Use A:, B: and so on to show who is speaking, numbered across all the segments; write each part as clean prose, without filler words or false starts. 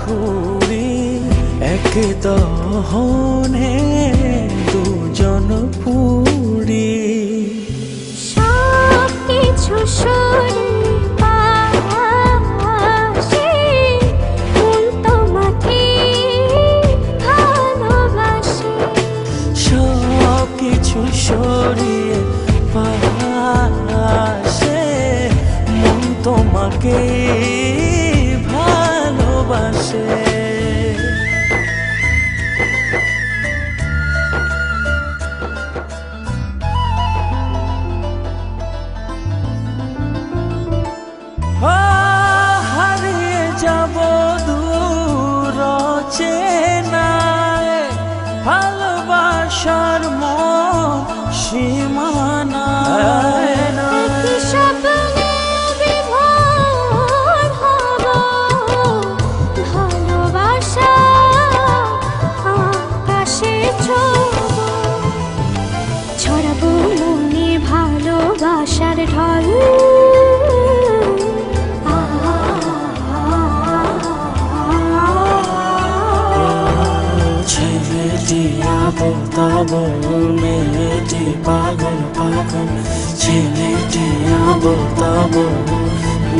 A: ঘুরি এক দহনে দুজন পুরি।
B: সব কিছু সরে পাশে মন তোমাকে ভালোবাসে।
A: সব কিছু সরিয়ে পাশে মন তোমাকে ভালোবাসে। হারিয়ে যাব দূর চেনায় ভালোবাসার মন সীমানায়।
B: একই স্বপ্নে বিভোর হব, ভালোবাসা আকাশে ছড়াবো মনে ভালোবাসার ঢল।
A: ছেলেটি আবল তাবল মেয়েটি পাগল পাগল। ছেলেটি আবল তাবল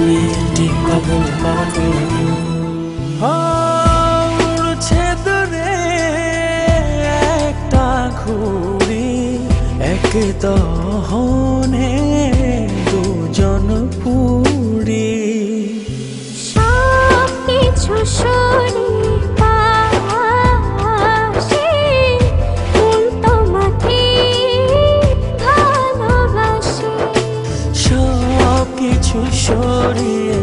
A: মেয়েটি পাগল পাগল। উড়ছে দূরে একটা ঘুড়ি এক দহনে দুজন পুরি।
B: সব কিছু সরে পাশে মন তোমাকে ভালোবাসে।
A: সব কিছু সরিয়ে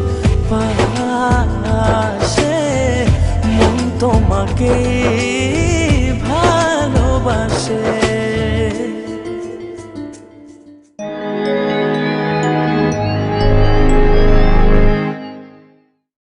A: পাশে মন তোমাকে